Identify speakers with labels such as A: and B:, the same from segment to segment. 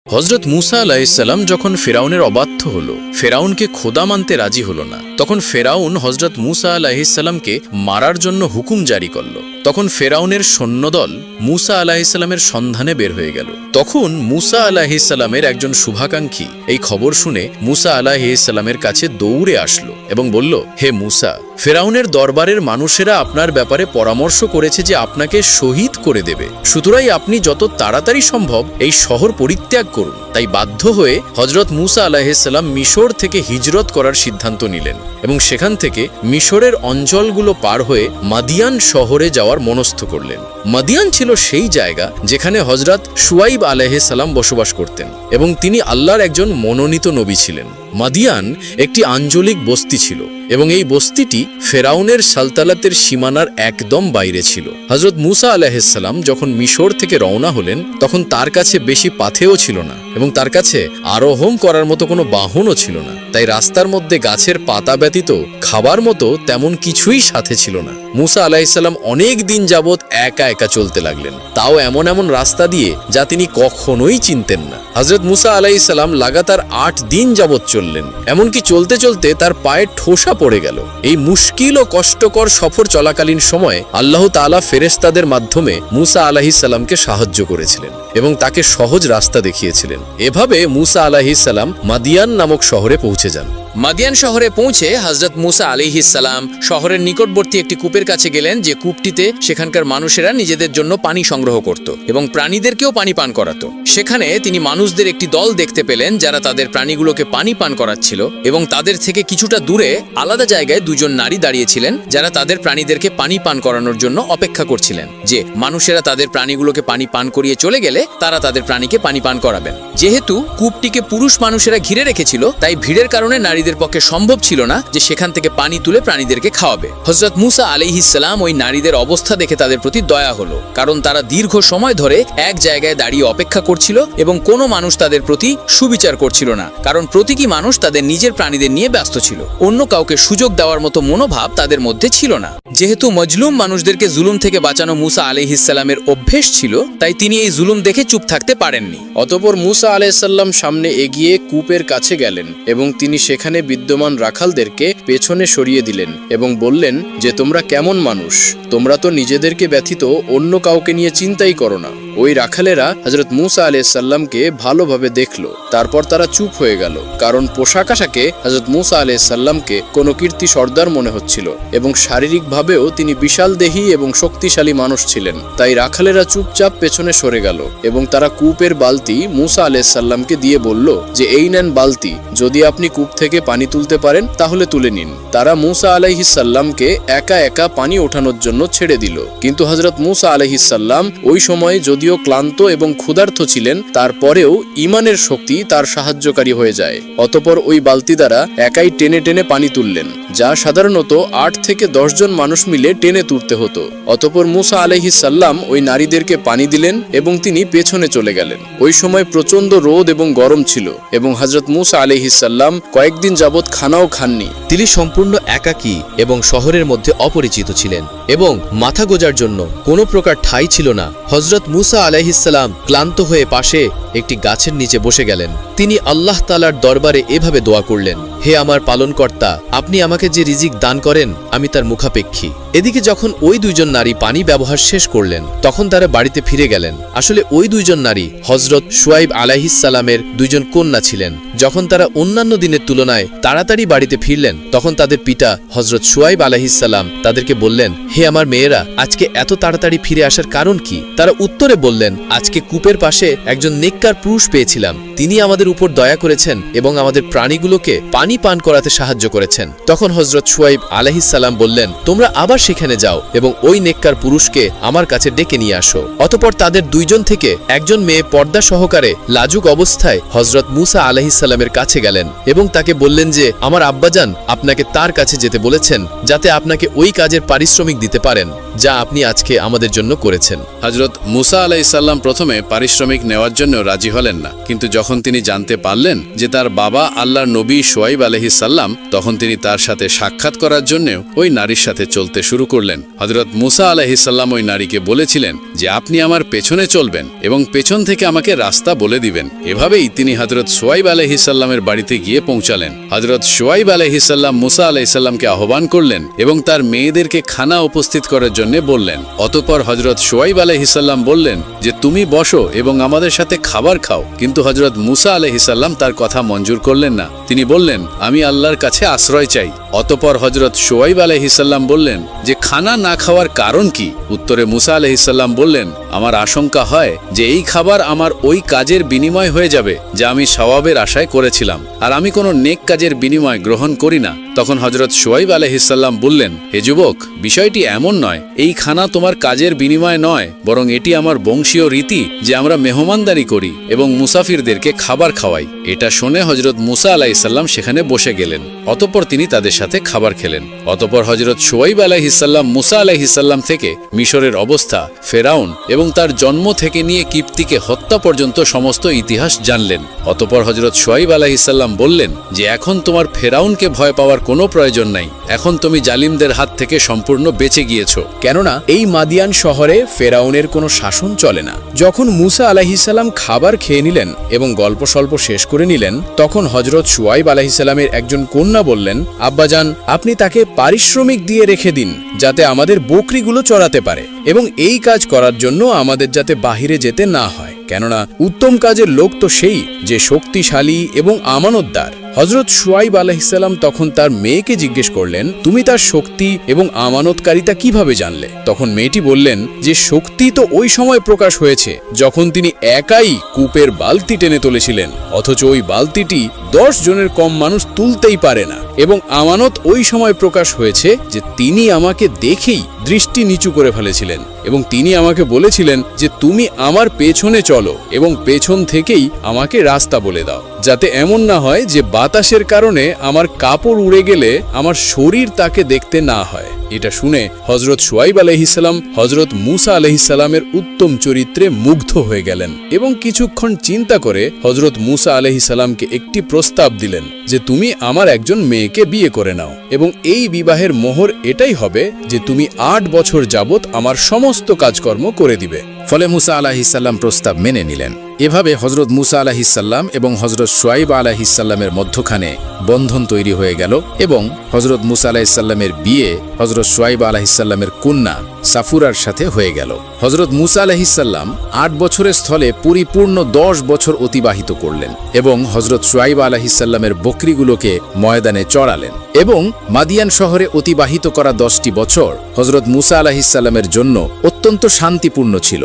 A: হযরত মুসা আলাইহিসসালাম যখন ফেরাউনের অবাধ্য হল, ফেরাউনকে খোদা মানতে রাজি হল না, তখন ফেরাউন হযরত মুসা আলাইহিসসালামকে মারার জন্য হুকুম জারি করল। তখন ফেরাউনের সৈন্যদল মুসা আলাইহিসসালামের সন্ধানে বের হয়ে গেল। তখন মুসা আলাইহিসসালামের একজন শুভাকাঙ্ক্ষী এই খবর শুনে মুসা আলাইহিসসালামের কাছে দৌড়ে আসলো এবং বলল, হে মুসা, ফেরাউনের দরবারের মানুষেরা আপনার ব্যাপারে পরামর্শ করেছে যে আপনাকে শহীদ করে দেবে, সুতরাং আপনি যত তাড়াতাড়ি সম্ভব এই শহর পরিত্যাগ করুন। তাই বাধ্য হয়ে হযরত মুসা আলাইহিসসালাম মিশর থেকে হিজরত করার সিদ্ধান্ত নিলেন এবং সেখান থেকে মিশরের অঞ্চলগুলো পার হয়ে মাদিয়ান শহরে যাওয়ার মনস্থ করলেন। মাদিয়ান ছিল সেই জায়গা যেখানে হযরত শুআইব আলাইহিসসালাম বসবাস করতেন এবং তিনি আল্লাহর একজন মনোনীত নবী ছিলেন। মাদিয়ান একটি আঞ্চলিক বস্তি ছিল এবং এই বস্তিটি ফেরাউনের সালতানাতের সীমানার একদম বাইরে ছিল। হযরত মুসা আলাইহিসসালাম যখন মিশর থেকে রওনা হলেন তখন তার কাছে বেশি পাথেও ছিল না এবং তার কাছে আরোহণ করার মতো কোনো বাহনও ছিল না। তাই রাস্তার মধ্যে গাছের পাতা ব্যতীত খাবার মতো তেমন কিছুই সাথে ছিল না। মুসা আলাইহিসসালাম অনেক দিন যাবৎ একা একা চলতে লাগলেন, তাও এমন এমন রাস্তা দিয়ে যা তিনি কখনোই চিনতেন না। হযরত মুসা আলাইহিসসালাম লাগাতার ৮ দিন যাবৎ চললেন, এমনকি চলতে চলতে তার পায়ে ঠোসা পড়ে গেল। এই মুশকিল ও কষ্টকর সফর চলাকালীন সময়ে আল্লাহ তাআলা ফেরেশতাদের মাধ্যমে মুসা আলাইহিসসালামকে সাহায্য করেছিলেন এবং তাকে সহজ রাস্তা দেখিয়েছিলেন। এভাবে মুসা আলাইহিসসালাম মাদিয়ান নামক শহরে পৌঁছে যান।
B: মাদিয়ান শহরে পৌঁছে হযরত মুসা আলাইহিসসালাম শহরের নিকটবর্তী একটি কূপের কাছে গেলেন, যে কূপটিতে সেখানকার মানুষেরা নিজেদের জন্য পানি সংগ্রহ করত এবং প্রাণীদেরকেও পানি পান করাতো। সেখানে তিনি মানুষদের একটি দল দেখতে পেলেন যারা তাদের প্রাণীগুলোকে পানি পান করাচ্ছিল এবং তাদের থেকে কিছুটা দূরে আলাদা জায়গায় দুজন নারী দাঁড়িয়েছিলেন যারা তাদের প্রাণীদেরকে পানি পান করানোর জন্য অপেক্ষা করছিলেন, যে মানুষেরা তাদের প্রাণীগুলোকে পানি পান করিয়ে চলে গেলে তারা তাদের প্রাণীকে পানি পান করাবেন। যেহেতু কূপটিকে পুরুষ মানুষেরা ঘিরে রেখেছিল, তাই ভিড়ের কারণে নারীদের পক্ষে সম্ভব ছিল না যে সেখান থেকে পানি তুলে প্রাণীদেরকে খাওয়াবে। হযরত মুসা আলাইহিসসালাম ওই নারীদের অবস্থা দেখে তাদের প্রতি দয়া হলো, কারণ তারা দীর্ঘ সময় ধরে এক জায়গায় দাঁড়িয়ে অপেক্ষা করছিল এবং কোনো মানুষ তাদের প্রতি সুবিচার করছিল না, কারণ প্রতীকী মানুষ তাদের নিজের প্রাণীদের নিয়ে ব্যস্ত ছিল। অন্য কাউকে সুযোগ দেওয়ার মতো মনোভাব তাদের মধ্যে ছিল না। যেহেতু মজলুম মানুষদেরকে জুলুম থেকে বাঁচানো মুসা আলাইহিসসালামের অভ্যেস ছিল, তাই তিনি এই জুলুম দেখে চুপ থাকতে পারেননি।
A: অতঃপর মুসা আলাইহিসসালাম সামনে এগিয়ে কূপের কাছে গেলেন এবং তিনি সেখানে বিদ্যমান রাখালদেরকে পেছনে সরিয়ে দিলেন এবং বললেন যে, তোমরা কেমন মানুষ, তোমরা তো নিজেদেরকে ব্যতীত অন্য কাউকে নিয়ে চিন্তাই করো না। ওই রাখালেরা হযরত মুসা আলাইহিসসালামকে ভালোভাবে দেখল, তারপর তারা চুপ হয়ে গেল, কারণ পোশাক আশাকে হযরত মুসা আলাইহিসসালামকে কোনো কীর্তি সর্দার মনে হচ্ছিল এবং শারীরিকভাবেও তিনি বিশাল দেহী এবং শক্তিশালী মানুষ ছিলেন। তাই রাখালেরা চুপচাপ পেছনে সরে গেল এবং তারা কূপের বালতি মুসা আলাইহিসসালামকে দিয়ে বলল যে, এই নেন বালতি, যদি আপনি কূপ থেকে পানি তুলতে পারেন তাহলে তুলে নিন। তারা মুসা আলাইহিসসালামকে একা একা পানি ওঠানোর জন্য ছেড়ে দিল, কিন্তু হযরত মুসা আলাইহিসসালাম ওই সময় যদিও ক্লান্ত এবং ক্ষুধার্ত ছিলেন, তারপরেও ঈমানের শক্তি তার সাহায্যকারী হয়ে যায়। অতঃপর ওই বালতি দ্বারা একাই টেনে টেনে পানি তুললেন, যা সাধারণত ৮ থেকে ১০ জন মানুষ মিলে টেনে তুলতে হতো। অতঃপর মুসা আলাইহিসসালাম ওই নারীদেরকে পানি দিলেন এবং তিনি পেছনে চলে গেলেন। ওই সময় প্রচন্ড রোদ এবং গরম ছিল এবং হযরত মুসা আলাইহিসসালাম কয়েকদিন যাবৎ খানাও খাননি।
C: তিনি সম্পূর্ণ একাকী এবং শহরের মধ্যে অপরিচিত ছিলেন এবং মাথা গোজার জন্য কোনো প্রকার ঠাঁই ছিল না। হযরত মুসা আলাইহিসসালাম ক্লান্ত হয়ে পাশে একটি গাছের নিচে বসে গেলেন। তিনি আল্লাহ তাআলার দরবারে এভাবে দোয়া করলেন, হে আমার পালনকর্তা, আপনি আমাকে যে রিজিক দান করেন আমি তার মুখাপেক্ষী। এদিকে যখন ওই দুইজন নারী পানি ব্যবহার শেষ করলেন তখন তারা বাড়িতে ফিরে গেলেন। আসলে ওই দুইজন নারী হযরত শুআইব আলাইহিসসালামের দুইজন কন্যা ছিলেন। যখন তারা অন্যান্য দিনের তুলনায় তাড়াতাড়ি বাড়িতে ফিরলেন তখন তাদের পিতা হযরত শুআইব আলাইহিসসালাম তাদেরকে বললেন, হে আমার মেয়েরা, আজকে এত তাড়াতাড়ি ফিরে আসার কারণ কি? তারা উত্তরে বললেন, আজকে কূপের পাশে একজন নেককার পুরুষ পেয়েছিলাম, তিনি আমাদের উপর দয়া করেছেন এবং আমাদের প্রাণীগুলোকে পানি পান করাতে সাহায্য করেছেন। তখন হযরত শুআইব আলাইহিসসালাম বললেন, তোমরা আবার সেখানে যাও এবং ওই নেককার পুরুষকে আমার কাছে ডেকে নিয়ে আসো। অতঃপর তাদের দুইজন থেকে একজন মেয়ে পর্দা সহকারে লাজুক অবস্থায় হযরত মুসা আলাইহিসসালামের কাছে গেলেন এবং তাকে বললেন যে, আমার আব্বাজান আপনাকে তার কাছে যেতে বলেছেন যাতে আপনাকে ওই কাজের পারিশ্রমিক দিতে পারেন যা আপনি আজকে আমাদের জন্য করেছেন।
A: হজরত মুসা আলাইহিসসালাম প্রথমে পারিশ্রমিক নেওয়ার জন্য রাজি হলেন না, কিন্তু যখন তিনি জানতে পারলেন যে তার বাবা আল্লাহর নবী শুআইব আলাইহিসসালাম, তখন তিনি তার সাথে সাক্ষাৎ করার জন্য ওই নারীর সাথে চলতে শুরু করলেন। হজরত মুসা আলাইহিসসালাম ওই নারীকে বলেছিলেন যে আপনি আমার পেছনে চলবেন এবং পেছন থেকে আমাকে রাস্তা বলে দিবেন। এভাবেই তিনি হজরত শুআইব আলাইহিসসালামের বাড়িতে গিয়ে পৌঁছালেন। হজরত শুআইব আলাইহিসসালাম মুসা আলাইহিসসালামকে আহ্বান করলেন এবং তার মেয়েদেরকে খানা উপস্থিত করার জন্য বললেন। অতঃপর হজরত শুআইব আলাইহিসসালাম বললেন যে তুমি বসো এবং আমাদের সাথে খাবার খাও, কিন্তু হজরত মুসা আলাইহিসসালাম তার কথা মঞ্জুর করলেন না। তিনি বললেন আমি আল্লাহর কাছে আশ্রয় চাই। অতঃপর হজরত শুআইব আলাইহিসসালাম বললেন যে খানা না খাওয়ার কারণ কি? উত্তরে মুসা আলাইহিসসালাম বললেন আমার আশঙ্কা হয় যে এই খাবার আমার ওই কাজের বিনিময় হয়ে যাবে যা আমি সওয়াবের আশায় করেছিলাম, আর আমি কোনো নেক কাজের বিনিময় গ্রহণ করি না। তখন হজরত শুআইব আলাইহিসসালাম বললেন হে যুবক, বিষয়টি এমন নয়, এই খানা তোমার কাজের বিনিময় নয়, বরং এটি আমার বংশীয় রীতি যে আমরা মেহমানদারি করি এবং মুসাফিরদেরকে খাবার খাওয়াই। এটা শুনে হজরত মুসা আলাইহিসসালাম সেখানে বসে গেলেন। অতঃপর তিনি তাদের সাথে খাবার খেলেন। অতঃপর হজরত শুআইব আলাইহিসসালাম মুসা আলাইহিসসালাম থেকে মিশরের অবস্থা, ফেরাউন এবং তার জন্ম থেকে নিয়ে কিপ্তিকে হত্যা পর্যন্ত সমস্ত ইতিহাস জানলেন। অতঃপর হজরত শুআইব আলাইহিসসালাম বললেন যে এখন তোমার ফেরাউনকে ভয় পাওয়ার কোনো প্রয়োজন নাই, এখন তুমি জালিমদের হাত থেকে সম্পূর্ণ বেঁচে গিয়েছো।
B: কেননা এই মাদিয়ান শহরে ফেরাউনের কোনো শাসন চলে না। যখন মুসা আলাইহিসসালাম খাবার খেয়ে নিলেন এবং গল্প স্বল্প শেষ করে নিলেন, তখন হজরত শুআইব আলাইহিসসালামের একজন কন্যা বললেন আব্বাজান, আপনি তাকে পারিশ্রমিক দিয়ে রেখে দিন যাতে আমাদের বকরিগুলো চড়াতে পারে এবং এই কাজ করার জন্য আমাদের যাতে বাহিরে যেতে না হয়, কেননা উত্তম কাজের লোক তো সেই যে শক্তিশালী এবং আমানতদার। হজরত শুআইব আলাইহিসসালাম তখন তার মেয়েকে জিজ্ঞেস করলেন তুমি তার শক্তি এবং আমানতকারিতা কিভাবে জানলে? তখন মেয়েটি বললেন যে শক্তি তো ওই সময় প্রকাশ হয়েছে যখন তিনি একাই কূপের বালতি টেনে তুলেছিলেন, অথচ ওই বালতিটি 10 জনের কম মানুষ তুলতেই পারে না, এবং আমানত ওই সময় প্রকাশ হয়েছে যে তিনি আমাকে দেখেই দৃষ্টি নিচু করে ফেলেছিলেন এবং তিনি আমাকে বলেছিলেন যে তুমি আমার পেছনে চলো এবং পেছন থেকেই আমাকে রাস্তা বলে দাও, যাতে এমন না হয় যে বাতাসের কারণে আমার কাপড় উড়ে গেলে আমার শরীর তাকে দেখতে না হয়। এটা শুনে হজরত শুআইব আলাইহিসসালাম হজরত মুসা আলাইহিসসালামের উত্তম চরিত্রে মুগ্ধ হয়ে গেলেন এবং কিছুক্ষণ চিন্তা করে হজরত মুসা আলাইহিসসালামকে একটি প্রস্তাব দিলেন যে তুমি আমার একজন মেয়েকে বিয়ে করে নাও এবং এই বিবাহের মোহর এটাই হবে যে তুমি 8 বছর যাবত আমার সমস্ত কাজকর্ম করে দিবে।
A: ফলে মুসা আলাইহিসসালাম প্রস্তাব মেনে নিলেন। এভাবে হজরত মুসা আলাইহিসসালাম এবং হজরত শুআইব আলাইহিসসালামের মধ্যখানে বন্ধন তৈরি হয়ে গেল এবং হজরত মুসা আলাইহিসসালামের বিয়ে হজরত শুআইব আলাইহিসসালামের কন্যা সাফুরার সাথে হয়ে গেল। হজরত মুসা আলাইহিসসালাম 8 বছরের স্থলে পরিপূর্ণ 10 বছর অতিবাহিত করলেন এবং হজরত শুআইব আলাইহিসসালামের বকরিগুলোকে ময়দানে চড়ালেন এবং মাদিয়ান শহরে অতিবাহিত করা 10টি বছর হজরত মুসা আলাইহিসসালামের জন্য অত্যন্ত শান্তিপূর্ণ ছিল।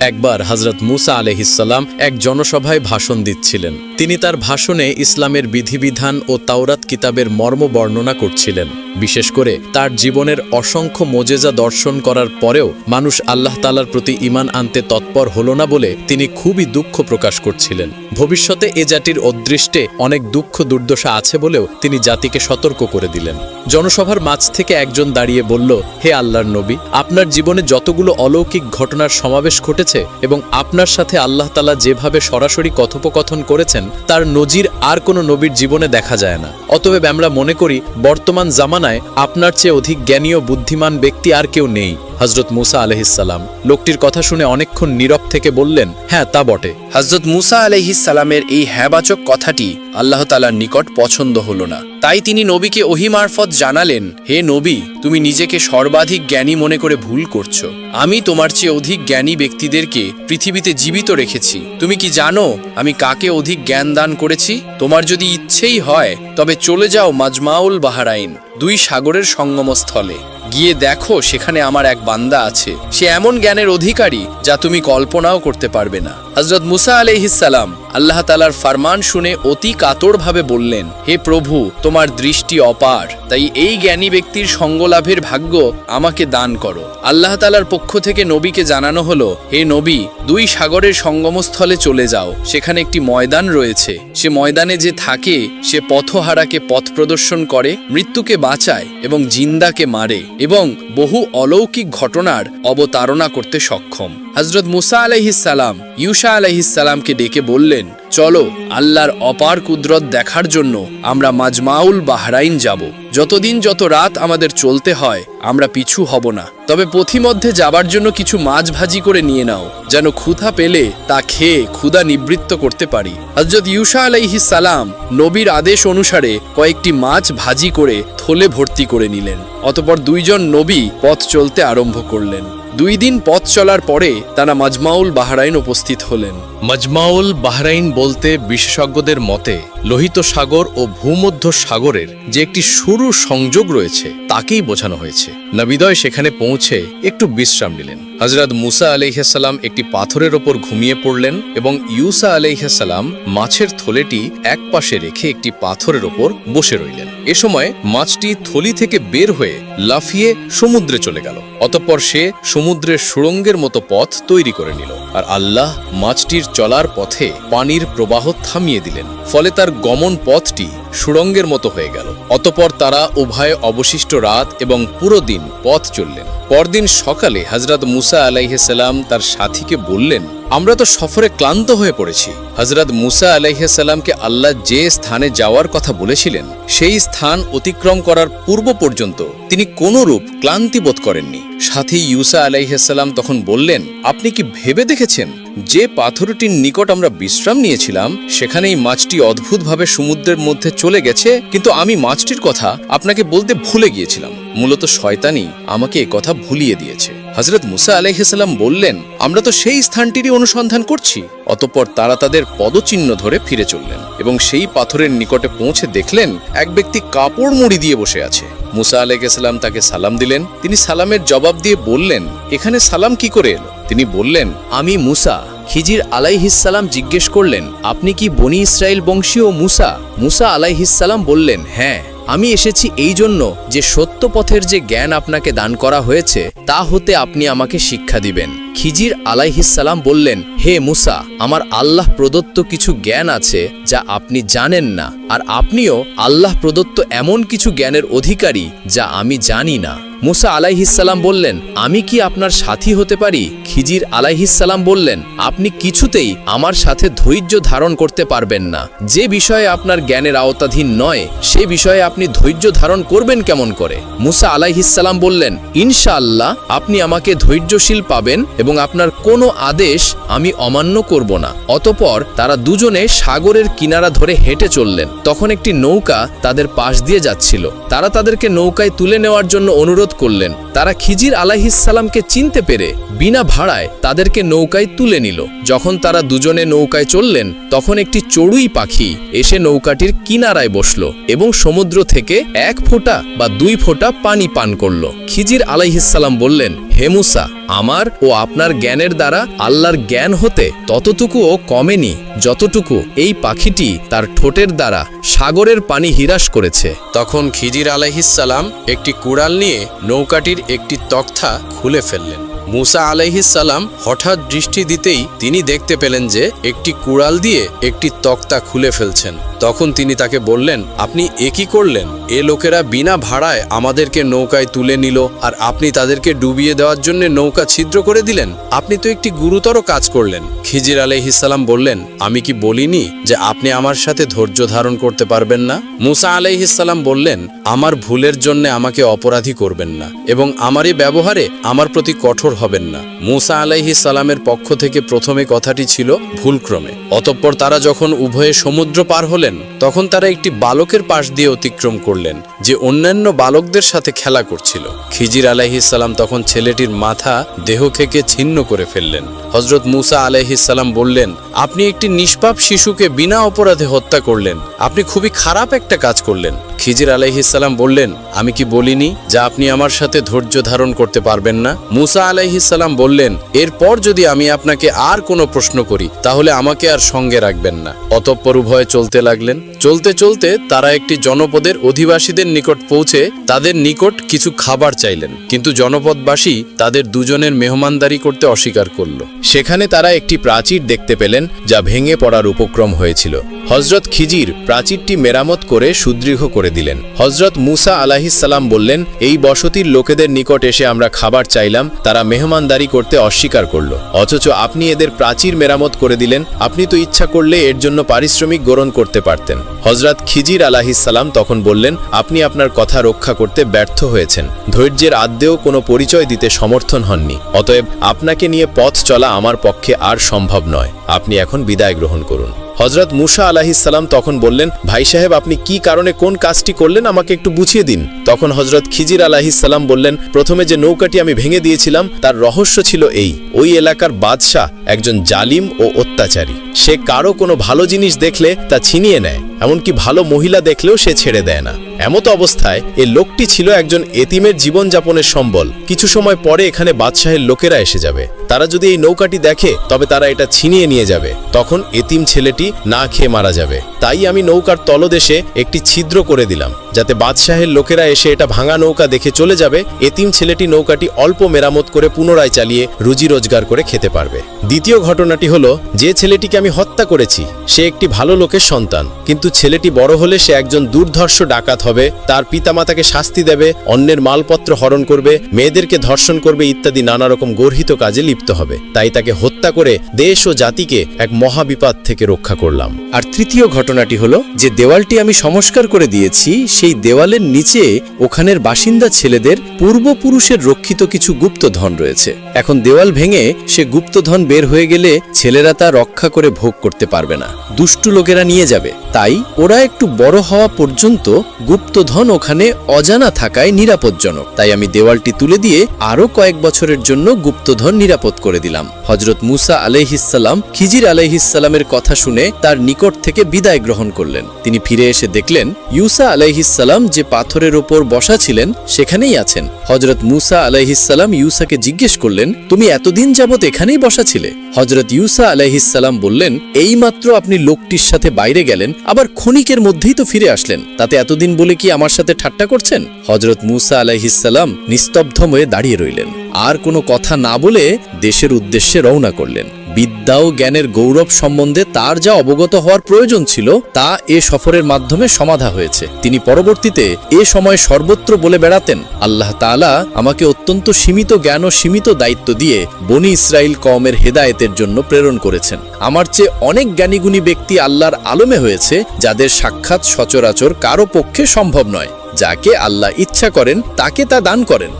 C: একবার হজরত মুসা আলাইহিসসালাম এক জনসভায় ভাষণ দিচ্ছিলেন। তিনি তার ভাষণে ইসলামের বিধিবিধান ও তাওরাত কিতাবের মর্ম বর্ণনা করছিলেন। বিশেষ করে তার জীবনের অসংখ্য মোজেজা দর্শন করার পরেও মানুষ আল্লাহ তাআলার প্রতি ঈমান আনতে তৎপর হল না বলে তিনি খুবই দুঃখ প্রকাশ করছিলেন। ভবিষ্যতে এ জাতির অদৃষ্টে অনেক দুঃখ দুর্দশা আছে বলেও তিনি জাতিকে সতর্ক করে দিলেন। জনসভার মাঝ থেকে একজন দাঁড়িয়ে বলল, হে আল্লাহর নবী, আপনার জীবনে যতগুলো অলৌকিক ঘটনার সমাবেশ ঘটেছে এবং আপনার সাথে আল্লাহ তাআলা যেভাবে সরাসরি কথোপকথন করেছেন তার নজির আর কোনো নবীর জীবনে দেখা যায় না। অতএব আমরা মনে করি বর্তমান জামানায় আপনার চেয়ে অধিক জ্ঞানী ও বুদ্ধিমান ব্যক্তি আর কেউ নেই। হজরত মুসা আলাইহিসসালাম লোকটির কথা শুনে অনেকক্ষণ নীরব থেকে বললেন, হ্যাঁ তা বটে।
B: হজরত মুসা আলাইহিসসালামের এই হ্যাঁবাচক কথাটি আল্লাহ তাআলার নিকট পছন্দ হলো না। তাই তিনি নবীকে ওহী মারফত জানালেন, হে নবী, তুমি নিজেকে সর্বাধিক জ্ঞানী মনে করে ভুল করছো। আমি তোমার চেয়ে অধিক জ্ঞানী ব্যক্তিদেরকে পৃথিবীতে জীবিত রেখেছি। তুমি কি জানো আমি কাকে অধিক জ্ঞান দান করেছি? তোমার যদি ইচ্ছেই হয় তবে চলে যাও মাজমাউল বাহরাইন, 2 সাগরের সঙ্গমস্থলে, গিয়ে দেখো সেখানে আমার এক বান্দা আছে। সে এমন জ্ঞানের অধিকারী যা তুমি কল্পনাও করতে পারবে না। হযরত মুসা আলাইহিসসালাম আল্লাহ তাআলার ফরমান শুনে অতি কাতরভাবে বললেন, হে প্রভু, তোমার দৃষ্টি অপার, তাই এই জ্ঞানী ব্যক্তির সঙ্গলাভের ভাগ্য আমাকে দান করো। আল্লাহ তাআলার পক্ষ থেকে নবীকে জানানো হলো, হে নবী, 2 সাগরের সঙ্গমস্থলে চলে যাও, সেখানে একটি ময়দান রয়েছে, সে ময়দানে যে থাকে সে পথহারাকে পথ প্রদর্শন করে, মৃত্যুকে বাঁচায় এবং জিন্দাকে মারে এবং বহু অলৌকিক ঘটনার অবতারণা করতে সক্ষম। হযরত মুসা আলাইহিসসালাম ইউসা আলাইহিসসালামকে ডেকে বললেন, চলো আল্লাহর অপার কুদরত দেখার জন্য আমরা মাজমাউল বাহরাইন যাব। যতদিন যত রাত আমাদের চলতে হয় আমরা পিছু হব না, তবে পথিমধ্যে যাবার জন্য কিছু মাছ ভাজি করে নিয়ে নাও, যেন ক্ষুধা পেলে তা খেয়ে ক্ষুধা নিবৃত্ত করতে পারি। হযরত ইউসা আলাইহিসসালাম নবীর আদেশ অনুসারে কয়েকটি মাছ ভাজি করে থলে ভর্তি করে নিলেন। অতঃপর দুইজন নবী পথ চলতে আরম্ভ করলেন। 2 দিন পথ চলার পরে তারা মাজমাউল বাহরাইন উপস্থিত হলেন।
A: মাজমাউল বাহরাইন বলতে বিশেষজ্ঞদের মতে লোহিত সাগর ও ভূমধ্য সাগরের যে একটি সরু সংযোগ রয়েছে তাকেই বোঝানো হয়েছে। নবিদয় সেখানে পৌঁছে একটু বিশ্রাম নিলেন। হযরত মুসা আলাইহিসসালাম একটি পাথরের ওপর ঘুমিয়ে পড়লেন এবং ইউসা আলাইহিসসালাম মাছের থলেটি এক পাশে রেখে একটি পাথরের ওপর বসে রইলেন। এ সময় মাছটি থলি থেকে বের হয়ে লাফিয়ে সমুদ্রে চলে গেল। অতঃপর সে সমুদ্রের সুড়ঙ্গের মতো পথ তৈরি করে নিল, আর আল্লাহ মাছটির চলার পথে পানির প্রবাহ থামিয়ে দিলেন, ফলে তার গমন পথটি সুড়ঙ্গের মতো হয়ে গেল। অতঃপর তারা উভয়ে অবশিষ্ট রাত এবং পুরো দিন পথ চললেন। পরদিন সকালে হযরত মুসা আলাইহিসসালাম তার সাথীকে বললেন, আমরা তো সফরে ক্লান্ত হয়ে পড়েছি। হযরত মুসা আলাইহিসসালামকে আল্লাহ যে স্থানে যাওয়ার কথা বলেছিলেন সেই স্থান অতিক্রম করার পূর্ব পর্যন্ত তিনি কোনরূপ ক্লান্তি বোধ করেননি। সাথী ইউসা আলাইহিসসালাম তখন বললেন, আপনি কি ভেবে দেখেছেন যে পাথরটির নিকট আমরা বিশ্রাম নিয়েছিলাম সেখানেই মাছটি অদ্ভুতভাবে সমুদ্রের মধ্যে চলে গেছে, কিন্তু আমি মাছটির কথা আপনাকে বলতে ভুলে গিয়েছিলাম। মূলত শয়তানি আমাকে এ কথা ভুলিয়ে দিয়েছে। হযরত মুসা আলাইহিসসালাম বললেন, আমরা তো সেই স্থানটিরই অনুসন্ধান করছি। অতঃপর তারা তাদের পদচিহ্ন ধরে ফিরে চললেন এবং সেই পাথরের নিকটে পৌঁছে দেখলেন এক ব্যক্তি কাপড় মুড়ি দিয়ে বসে আছে। মুসা আলাইহিসসালাম তাকে সালাম দিলেন। তিনি সালামের জবাব দিয়ে বললেন, এখানে সালাম কি করে এলো? তিনি বললেন,
C: আমি মুসা। খিজির আলাইহিসসালাম জিজ্ঞেস করলেন, আপনি কি বনি ইসরাইল বংশীয় মুসা? মুসা আলাইহিসসালাম বললেন, হ্যাঁ, আমি এসেছি এই জন্য যে সত্য পথের যে জ্ঞান আপনাকে দান করা হয়েছে তা হতে আপনি আমাকে শিক্ষা দিবেন। খিজির আলাইহিসসালাম বললেন, হে মুসা, আমার আল্লাহ প্রদত্ত কিছু জ্ঞান আছে যা আপনি জানেন না, আর আপনিও আল্লাহ প্রদত্ত এমন কিছু জ্ঞানের অধিকারী যা আমি জানি না। মুসা আলাইহিসসালাম বললেন, আমি কি আপনার সাথী হতে পারি? খিজির আলাইহিসসালাম বললেন, আপনি কিছুতেই আমার সাথে ধৈর্য ধারণ করতে পারবেন না। যে বিষয়ে আপনার জ্ঞানের আওতাধীন নয় সে বিষয়ে আপনি ধৈর্য ধারণ করবেন কেমন করে? মুসা আলাইহিসসালাম বললেন, ইনশাআল্লাহ আপনি আমাকে ধৈর্যশীল পাবেন এবং আপনার কোনো আদেশ আমি অমান্য করব না। অতঃপর তারা দুজনে সাগরের কিনারা ধরে হেঁটে চললেন। তখন একটি নৌকা তাদের পাশ দিয়ে যাচ্ছিল। তারা তাদেরকে নৌকায় তুলে নেওয়ার জন্য অনুরোধ করলেন। তারা খিজির আলাইহিসসালামকে চিনতে পেরে বিনা ভাড়ায় তাদেরকে নৌকায় তুলে নিল। যখন তারা দুজনে নৌকায় চললেন তখন একটি চড়ুই পাখি এসে নৌকাটির কিনারায় বসলো এবং সমুদ্র থেকে 1 ফোঁটা বা 2 ফোঁটা পানি পান করল। খিজির আলাইহিসসালাম বললেন, হে মুসা, আমার ও আপনার জ্ঞানের দ্বারা আল্লাহর জ্ঞান হতে ততটুকুও কমেনি যতটুকু এই পাখিটি তার ঠোঁটের দ্বারা সাগরের পানি হিরাস করেছে।
A: তখন খিজির আলাইহিসসালাম একটি কুড়াল নিয়ে নৌকাটির একটি তক্তা খুলে ফেললেন। মুসা আলাইহিসসালাম হঠাৎ দৃষ্টি দিতেই তিনি দেখতে পেলেন যে একটি কুড়াল দিয়ে একটি তক্তা খুলে ফেলছেন। তখন তিনি তাকে বললেন, আপনি এ কি করলেন? এ লোকেরা বিনা ভাড়ায় আমাদেরকে নৌকায় তুলে নিল আর আপনি তাদেরকে ডুবিয়ে দেওয়ার জন্য নৌকা ছিদ্র করে দিলেন। আপনি তো একটি গুরুতর কাজ করলেন। খিজির আলাইহিসসালাম বললেন, আমি কি বলিনি যে আপনি আমার সাথে ধৈর্য ধারণ করতে পারবেন না? মুসা আলাইহিসসালাম বললেন, আমার ভুলের জন্য আমাকে অপরাধী করবেন না এবং আমার এই ব্যবহারে আমার প্রতি কঠোর হবেন না। মুসা আলাইহিসসালামের পক্ষ থেকে প্রথমে কথাটি ছিল ভুলক্রমে। অতঃপর তারা যখন উভয়ে সমুদ্র পার হলেন তখন তারা একটি বালকের পাশ দিয়ে অতিক্রম করলেন যে অন্যান্য বালকদের সাথে খেলা করছিল। খিজির আলাইহিসসালাম তখন ছেলেটির মাথা দেহ থেকে ছিন্ন করে ফেললেন। হযরত মুসা আলাইহিসসালাম বললেন, আপনি একটি নিষ্পাপ শিশুকে বিনা অপরাধে হত্যা করলেন। আপনি খুবই খারাপ একটা কাজ করলেন। খিজির আলাইহিসসালাম বললেন, আমি কি বলিনি যে আপনি আমার সাথে ধৈর্য ধারণ করতে পারবেন না? মুসা আলাইহিসসালাম বললেন, এরপর যদি আমি আপনাকে আর কোনো প্রশ্ন করি তাহলে আমাকে আর সঙ্গে রাখবেন না। অতঃপর উভয়ে চলতে লাগলেন। চলতে চলতে তারা একটি জনপদের অধিবাসীদের নিকট পৌঁছে তাদের নিকট কিছু খাবার চাইলেন, কিন্তু জনপদবাসী তাদের দুজনের মেহমানদারি করতে অস্বীকার করল। সেখানে তারা একটি প্রাচীর দেখতে পেলেন যা ভেঙে পড়ার উপক্রম হয়েছিল। হজরত খিজির প্রাচীরটি মেরামত করে সুদৃঢ় করে দিলেন। হজরত মুসা আলাইহিসসালাম বললেন, এই বসতির লোকেদের নিকট এসে আমরা খাবার চাইলাম, তারা মেহমানদারি করতে অস্বীকার করল, অথচ আপনি এদের প্রাচীর মেরামত করে দিলেন। আপনি তো ইচ্ছা করলে এর জন্য পারিশ্রমিক গ্রহণ করতে পারতেন। হজরত খিজির আলাইহিসসালাম তখন বললেন, আপনি আপনার কথা রক্ষা করতে ব্যর্থ হয়েছেন, ধৈর্যের আদ্যেও কোনো পরিচয় দিতে সমর্থন হননি, অতএব আপনাকে নিয়ে পথ চলা আমার পক্ষে আর সম্ভব নয়, আপনি এখন বিদায় গ্রহণ করুন। হজরত মুসা আলাইহিসসালাম তখন বললেন, ভাই সাহেব, আপনি কি কারণে কোন কাজটি করলেন আমাকে একটু বুঝিয়ে দিন। তখন হজরত খিজির আলাইহিসসালাম বললেন, প্রথমে যে নৌকাটি আমি ভেঙে দিয়েছিলাম তার রহস্য ছিল এই, ওই এলাকার বাদশাহ একজন জালিম ও অত্যাচারী। সে কারো কোনো ভালো জিনিস দেখলে তা ছিনিয়ে নেয়, এমনকি ভালো মহিলা দেখলেও সে ছেড়ে দেয় না। এমত অবস্থায় এ লোকটি ছিল একজন এতিমের জীবনযাপনের সম্বল। কিছু সময় পরে এখানে বাদশাহের লোকেরা এসে যাবে, তারা যদি এই নৌকাটি দেখে তবে তারা এটা ছিনিয়ে নিয়ে যাবে, তখন এতিম ছেলেটি না খেয়ে মারা যাবে। তাই আমি নৌকার তলদেশে একটি ছিদ্র করে দিলাম, যাতে বাদশাহের লোকেরা এসে এটা ভাঙা নৌকা দেখে চলে যাবে। এতিম ছেলেটি নৌকাটি অল্প মেরামত করে পুনরায় চালিয়ে রুজি রোজগার করে খেতে পারবে। দ্বিতীয় ঘটনাটি হলো, যে ছেলেটিকে আমি হত্যা করেছি সে একটি ভালো লোকের সন্তান, কিন্তু ছেলেটি বড় হলে সে একজন দুর্ধর্ষ ডাকাত হবে, তার পিতামাতাকে শাস্তি দেবে, অন্যের মালপত্র হরণ করবে, মেয়েদেরকে ধর্ষণ করবে ইত্যাদি নানা রকম গর্হিত কাজে লিপ্ত হবে। তাই তাকে হত্যা করে দেশ ও জাতিকে এক মহাবিপদ থেকে রক্ষা করলাম।
B: আর তৃতীয় ঘটনাটি হলো, যে দেওয়ালটি আমি সংস্কার করে দিয়েছি সেই দেওয়ালের নিচে ওখানের বাসিন্দা ছেলেদের পূর্বপুরুষের রক্ষিত কিছু গুপ্তধন রয়েছে। এখন দেওয়াল ভেঙে সে গুপ্তধন বের হয়ে গেলে ছেলেরা তা রক্ষা করে ভোগ করতে পারবে না, দুষ্টু লোকেরা নিয়ে যাবে। তাই ওরা একটু বড় হওয়া পর্যন্ত গুপ্তধন ওখানে অজানা থাকায় নিরাপদজনক। তাই আমি দেওয়ালটি তুলে দিয়ে আরো কয়েক বছরের জন্য গুপ্তধন নিরাপদ করে দিলাম। হজরত মুসা আলাইহিসসালাম খিজির আলাইহিসসালামের কথা শুনে তার নিকট থেকে বিদায় গ্রহণ করলেন। তিনি ফিরে এসে দেখলেন ইউসা আলাইহিসসালাম যে পাথরের ওপর বসা ছিলেন সেখানেই আছেন। হজরত মুসা আলাইহিসসালাম ইউসাকে জিজ্ঞেস করলেন, তুমি এতদিন যাবত এখানেই বসা ছিলে? হজরত ইউসা আলাইহিসসালাম বললেন, এইমাত্র আপনি লোকটির সাথে বাইরে গেলেন, আবার ক্ষণিকের মধ্যেই তো ফিরে আসলেন, তাতে এতদিন বলে কি আমার সাথে ঠাট্টা করছেন? হজরত মুসা আলাইহিসসালাম নিস্তব্ধ হয়ে দাঁড়িয়ে রইলেন, আর কোনো কথা না বলে দেশের উদ্দেশ্যে রওনা করলেন। বিদ্যা ও জ্ঞানের গৌরব সম্বন্ধে তার যা অবগত হওয়ার প্রয়োজন ছিল তা এ সফরের মাধ্যমে সমাধা হয়েছে। তিনি পরবর্তীতে এ সময় সর্বত্র বলে বেড়াতেন, আল্লাহ তাআলা আমাকে অত্যন্ত সীমিত জ্ঞান ও সীমিত দায়িত্ব দিয়ে বনি ইসরাইল কওমের হেদায়েতের জন্য প্রেরণ করেছেন। আমার চেয়ে অনেক জ্ঞানীগুণী ব্যক্তি আল্লাহর আলমে হয়েছে, যাদের সাক্ষাৎ সচরাচর কারো পক্ষে সম্ভব নয়। যাকে আল্লাহ ইচ্ছা করেন তাকে তা দান করেন।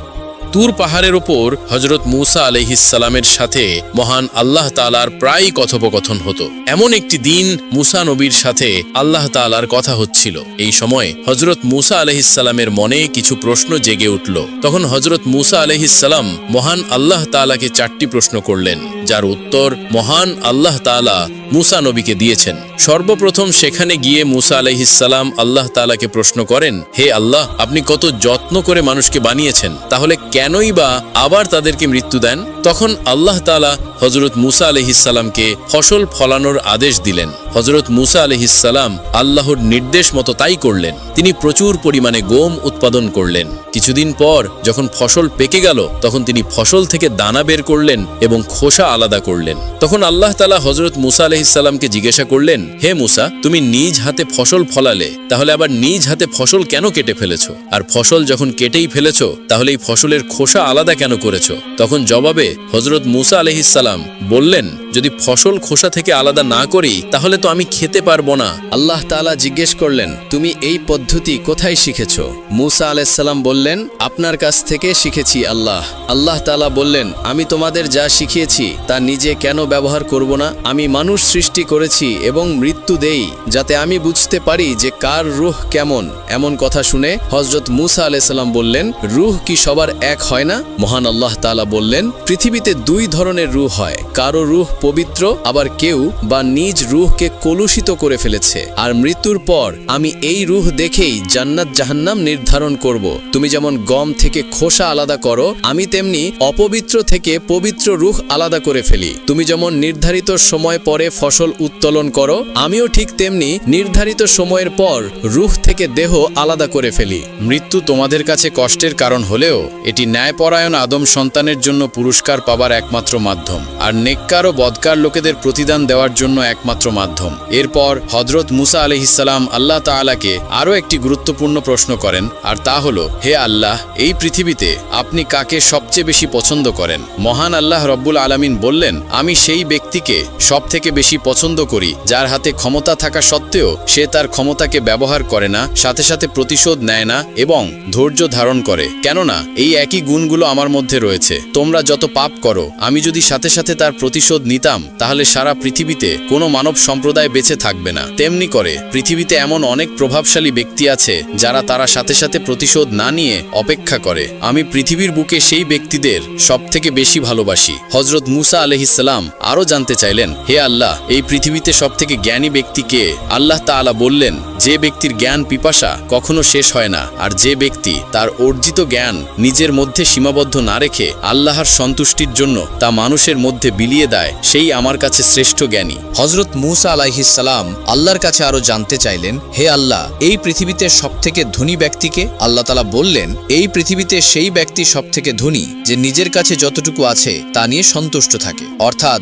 A: তুর পাহাড়ের ওপর হজরত মুসা আলাইহিসসালামের সাথে মহান আল্লাহ তাআলার প্রায় কথোপকথন হতো। এমন একটি দিন মুসা নবীর সাথে আল্লাহ তাআলার কথা হচ্ছিল। এই সময় হজরত মুসা আলাইহিসসালামের মনে কিছু প্রশ্ন জেগে উঠল। তখন হজরত মুসা আলাইহিসসালাম মহান আল্লাহ তাআলাকে 4টি প্রশ্ন করলেন, যার উত্তর মহান আল্লাহ তাআলা মুসা নবীকে দিয়েছেন। সর্বপ্রথম সেখানে গিয়ে মুসা আলাইহিসসালাম আল্লাহ তাআলাকে প্রশ্ন করেন, হে আল্লাহ, আপনি কত যত্ন করে মানুষকে বানিয়েছেন, তাহলে কেনই বা আবার তাদেরকে মৃত্যু দেন? তখন আল্লাহ তাআলা হজরত মুসা আলাইহিসসালামকে ফসল ফলানোর আদেশ দিলেন। হজরত মুসা আলাইহিসসালাম আল্লাহর নির্দেশ মতো তাই করলেন। তিনি প্রচুর পরিমাণে গম উৎপাদন করলেন। কিছুদিন পর যখন ফসল পেকে গেল তখন তিনি ফসল থেকে দানা বের করলেন এবং খোসা আলাদা করলেন। তখন আল্লাহ তাআলা হজরত মুসা আলাইহিসসালামকে জিজ্ঞাসা করলেন, হে মুসা, তুমি নিজ হাতে ফসল ফলালে, তাহলে আবার নিজ হাতে ফসল কেন কেটে ফেলেছো? আর ফসল যখন কেটেই ফেলেছো তাহলে এই ফসলের খোসা আলাদা কেন করেছো? তখন জবাবে হজরত মুসা আলাইহিসসালাম বললেন, যদি ফসল খোসা থেকে আলাদা না করি তাহলে তো আমি খেতে পারবো না।
B: আল্লাহ তাআলা জিজ্ঞেস করলেন, তুমি এই পদ্ধতি কোথায় শিখেছ? মুসা আলাইহিস সালাম বললেন, আপনার কাছ থেকে শিখেছি আল্লাহ। আল্লাহ তাআলা বললেন, আমি তোমাদের যা শিখিয়েছি তা নিজে কেন ব্যবহার করব না? আমি মানুষ সৃষ্টি করেছি এবং মৃত্যু দেই, যাতে আমি বুঝতে পারি যে কার রূহ কেমন। এমন কথা শুনে হযরত মুসা আলাইহিস সালাম বললেন, রূহ কি সবার এক হয় না? মহান আল্লাহ তাআলা বললেন, পৃথিবীতে 2 ধরনের রূহ হয়, কারো রূহ পবিত্র, আবার কেউ বা নিজ রূহকে কলুষিত করে ফেলেছে। আর মৃত্যুর পর আমি এই রূহ দেখেই জান্নাত জাহান্নাম নির্ধারণ করব। তুমি যেমন গম থেকে খোসা আলাদা করো, আমি তেমনি অপবিত্র থেকে পবিত্র রূহ আলাদা করে ফেলি। তুমি যেমন নির্ধারিত সময় পরে ফসল উত্তোলন করো, আমিও ঠিক তেমনি নির্ধারিত সময়ের পর রূহ থেকে দেহ আলাদা করে ফেলি।
A: মৃত্যু তোমাদের কাছে কষ্টের কারণ হলেও এটি ন্যায়পরায়ণ আদম সন্তানের জন্য পুরস্কার পাবার একমাত্র মাধ্যম। আর নেককার ও বদকার লোকেদের প্রতিদান দেওয়ার জন্য একমাত্র মাধ্যম। এরপর হযরত মুসা আলাইহিসসালাম আল্লাহ তাআলাকে আরও একটি গুরুত্বপূর্ণ প্রশ্ন করেন, আর তা হলো, হে আল্লাহ, এই পৃথিবীতে আপনি কাকে সবচেয়ে বেশি পছন্দ করেন? মহান আল্লাহ রব্বুল আলামিন বললেন, আমি সেই ব্যক্তিকে সবথেকে বেশি পছন্দ করি যার হাতে ক্ষমতা থাকা সত্ত্বেও সে তার ক্ষমতাকে ব্যবহার করে না, সাথে সাথে প্রতিশোধ নেয় না এবং ধৈর্য ধারণ করে। কেননা এই একই গুণগুলো আমার মধ্যে রয়েছে। তোমরা যত পাপ করো, আমি যদি সাথে সাথে তার প্রতিশোধ নিতাম তাহলে সারা পৃথিবীতে কোনো মানব সম্প্রদায় বেঁচে থাকবে না। তেমনি করে পৃথিবীতে এমন অনেক প্রভাবশালী ব্যক্তি আছে যারা তারা সাথে সাথে প্রতিশোধ না নিয়ে অপেক্ষা করে। আমি পৃথিবীর বুকে সেই ব্যক্তিদের সবথেকে বেশি ভালোবাসি। হযরত মুসা আলাইহিসসালাম আরও জানতে চাইলেন, হে আল্লাহ, এই পৃথিবীতে সবথেকে জ্ঞানী ব্যক্তি কে? আল্লাহ তাআলা বললেন, যে ব্যক্তির জ্ঞান পিপাসা কখনো শেষ হয় না, আর যে ব্যক্তি তার অর্জিত জ্ঞান নিজের মধ্যে সীমাবদ্ধ না রেখে আল্লাহর সন্তুষ্টির জন্য তা মানুষের মধ্যে বিলিয়ে দেয়, সেই আমার কাছে শ্রেষ্ঠ জ্ঞানী।
B: হযরত মুসা আলাইহিসসালাম আল্লাহর কাছে আরো জানতে চাইলেন, হে আল্লাহ, এই পৃথিবীতে সবথেকে ধনী ব্যক্তিকে? আল্লাহ তাআলা বললেন, এই পৃথিবীতে সেই ব্যক্তি সবথেকে ধনী যে নিজের কাছে যতটুকু আছে তা নিয়ে সন্তুষ্ট থাকে, অর্থাৎ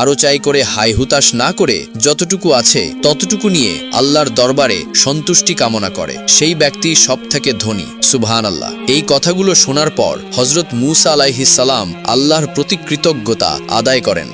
B: আরো চাই করে হাই হুতাশ না করে যতটুকু আছে ততটুকু নিয়ে আল্লাহর দরবারে সন্তুষ্টি কামনা করে, সেই ব্যক্তি সবথেকে ধনী। সুবহানাল্লাহ। এই কথাগুলো শোনার পর হযরত মুসা আলাইহিসসালাম আল্লাহর প্রতি কৃতজ্ঞতা আদায় করেন।